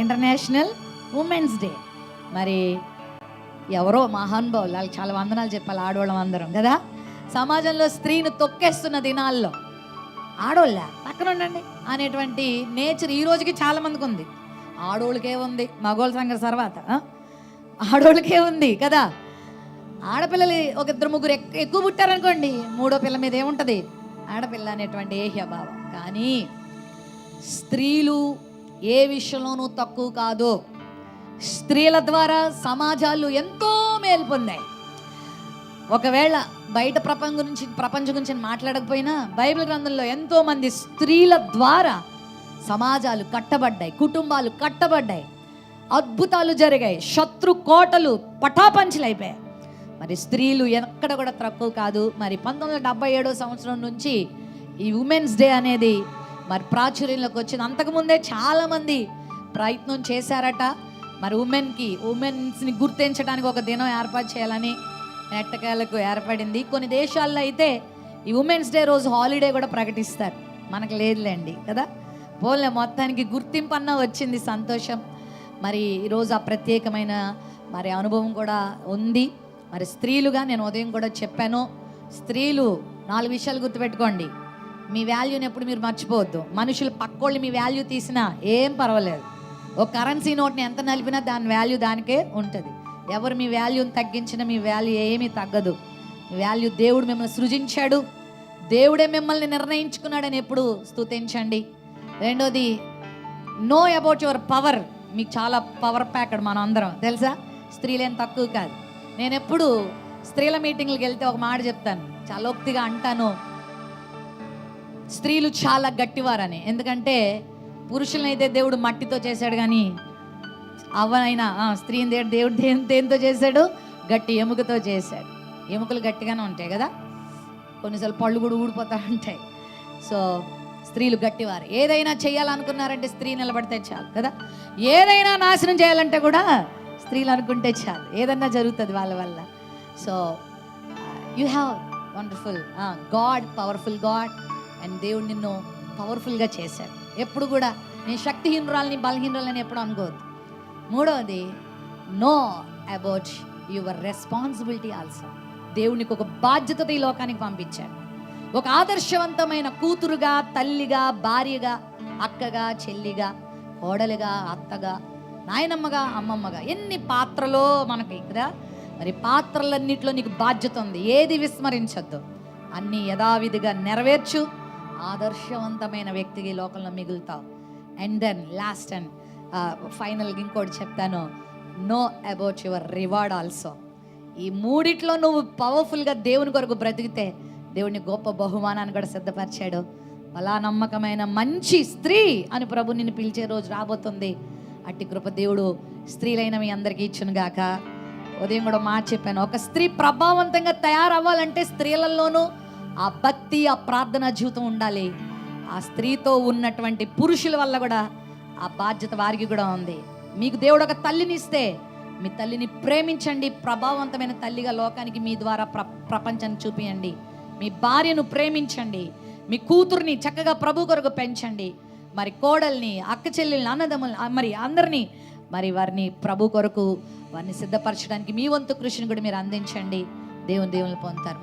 International women's day. మరి ఎవరో మహానుభావులు, వాళ్ళకి చాలా వందనాలు చెప్పాలి ఆడవాళ్ళం అందరం కదా. సమాజంలో స్త్రీని తొక్కేస్తున్న దినాల్లో ఆడోళ్ళ పక్కన ఉండండి అనేటువంటి నేచర్ ఈ రోజుకి చాలా మందికి ఉంది. ఆడోళ్ళకే ఉంది, మగోళ్ళ సంగతి తర్వాత ఆడోళ్ళకే ఉంది కదా. ఆడపిల్లలు ఒక ఇద్దరు ముగ్గురు ఎక్కువ పుట్టారనుకోండి, మూడో పిల్ల మీద ఏముంటుంది, ఆడపిల్ల అనేటువంటి ఏహ్యభావం. కానీ స్త్రీలు ఏ విషయంలోనూ తక్కువ కాదు. స్త్రీల ద్వారా సమాజాలు ఎంతో మేలు పొందాయి. ఒకవేళ బయట ప్రపంచం గురించి మాట్లాడకపోయినా బైబిల్ గ్రంథంలో ఎంతో మంది స్త్రీల ద్వారా సమాజాలు కట్టబడ్డాయి, కుటుంబాలు కట్టబడ్డాయి, అద్భుతాలు జరిగాయి, శత్రు కోటలు పటాపంచలైపోయాయి. మరి స్త్రీలు ఎక్కడ కూడా తక్కువ కాదు. మరి 1977 సంవత్సరం నుంచి ఈ ఉమెన్స్ డే అనేది మరి ప్రాచుర్యంలోకి వచ్చింది. అంతకుముందే చాలామంది ప్రయత్నం చేశారట. మరి ఉమెన్స్ని గుర్తించడానికి ఒక దినం ఏర్పాటు చేయాలని ఎట్టకేలకు ఏర్పడింది. కొన్ని దేశాల్లో అయితే ఈ ఉమెన్స్ డే రోజు హాలిడే కూడా ప్రకటిస్తారు. మనకు లేదులేండి కదా. పోలే మొత్తానికి గుర్తింపు అన్న వచ్చింది, సంతోషం. మరి ఈరోజు ఆ ప్రత్యేకమైన మరి అనుభవం కూడా ఉంది. మరి స్త్రీలుగా నేను ఉదయం కూడా చెప్పాను, స్త్రీలు 4 విషయాలు గుర్తుపెట్టుకోండి. మీ వాల్యూని ఎప్పుడు మీరు మర్చిపోవద్దు. మనుషులు పక్కోళ్ళు మీ వాల్యూ తీసినా ఏం పర్వాలేదు. ఒక కరెన్సీ నోట్ని ఎంత నలిపినా దాని వాల్యూ దానికే ఉంటుంది. ఎవరు మీ వాల్యూని తగ్గించినా మీ వాల్యూ ఏమీ తగ్గదు. మీ వాల్యూ దేవుడు మిమ్మల్ని సృజించాడు, దేవుడే మిమ్మల్ని నిర్ణయించుకున్నాడని ఎప్పుడు స్తుతించండి. రెండోది, నో అబౌట్ యువర్ పవర్. మీకు చాలా పవర్ ప్యాక్డ్ మనం అందరం తెలుసా. స్త్రీలేం తక్కువ కాదు. నేను ఎప్పుడు స్త్రీల మీటింగ్లకు వెళ్తే ఒక మాట చెప్తాను, చాలా లోక్తిగా అంటాను, స్త్రీలు చాలా గట్టివారని. ఎందుకంటే పురుషులనైతే దేవుడు మట్టితో చేశాడు, కానీ అవనైనా స్త్రీని దేవుడు దేనితో చేశాడు, గట్టి ఎముకతో చేశాడు. ఎముకలు గట్టిగానే ఉంటాయి కదా, కొన్నిసార్లు పళ్ళు కూడా ఊడిపోతూ ఉంటాయి. సో స్త్రీలు గట్టివారు. ఏదైనా చేయాలనుకున్నారంటే స్త్రీ నిలబడితే చాలు కదా. ఏదైనా నాశనం చేయాలంటే కూడా స్త్రీలు అనుకుంటే చాలు, ఏదన్నా జరుగుతుంది వాళ్ళ వల్ల. So you have wonderful God, powerful God. And దేవుడు నిన్ను పవర్ఫుల్గా చేశాడు. ఎప్పుడు కూడా నేను శక్తిహీనురాలని బలహీనురాలని ఎప్పుడు అనుకోవద్దు. మూడవది, know about your responsibility also. దేవునికి ఒక బాధ్యత ఈ లోకానికి పంపించాడు. ఒక ఆదర్శవంతమైన కూతురుగా, తల్లిగా, భార్యగా, అక్కగా, చెల్లిగా, కోడలిగా, అత్తగా, నాయనమ్మగా, అమ్మమ్మగా, ఎన్ని పాత్రలో మనకి కదా. మరి పాత్రలన్నింటిలో నీకు బాధ్యత ఉంది. ఏది విస్మరించొద్దు, అన్నీ యథావిధిగా నెరవేర్చు. ఆదర్శవంతమైన వ్యక్తికి ఈ లోకంలో మిగులుతావు. అండ్ దెన్ లాస్ట్ అండ్ ఫైనల్గా ఇంకోటి చెప్తాను, know about your reward also. ఈ మూడిట్లో నువ్వు పవర్ఫుల్గా దేవుని కొరకు బ్రతికితే దేవుని గొప్ప బహుమానాన్ని కూడా సిద్ధపరిచాడు. అలా నమ్మకమైన మంచి స్త్రీ అని ప్రభు నిన్ను పిలిచే రోజు రాబోతుంది. అట్టి కృప దేవుడు స్త్రీలైన మీ అందరికీ ఇచ్చునుగాక. ఉదయం కూడా మాట చెప్పాను, ఒక స్త్రీ ప్రభావవంతంగా తయారవ్వాలంటే స్త్రీలలోనూ ఆ భక్తి, ఆ ప్రార్థనా జీవితం ఉండాలి. ఆ స్త్రీతో ఉన్నటువంటి పురుషుల వల్ల కూడా ఆ బాధ్యత వారికి కూడా ఉంది. మీకు దేవుడు ఒక తల్లిని ఇస్తే మీ తల్లిని ప్రేమించండి. ప్రభావవంతమైన తల్లిగా లోకానికి మీ ద్వారా ప్రపంచాన్ని చూపియండి. మీ భార్యను ప్రేమించండి. మీ కూతుర్ని చక్కగా ప్రభు కొరకు పెంచండి. మరి కోడల్ని, అక్క చెల్లెల్ని, అన్నదమ్ముల్ని, మరి అందరినీ మరి వారిని ప్రభు కొరకు వారిని సిద్ధపరచడానికి మీ వంతు కృషిని కూడా మీరు అందించండి. దేవుని పొందుతారు.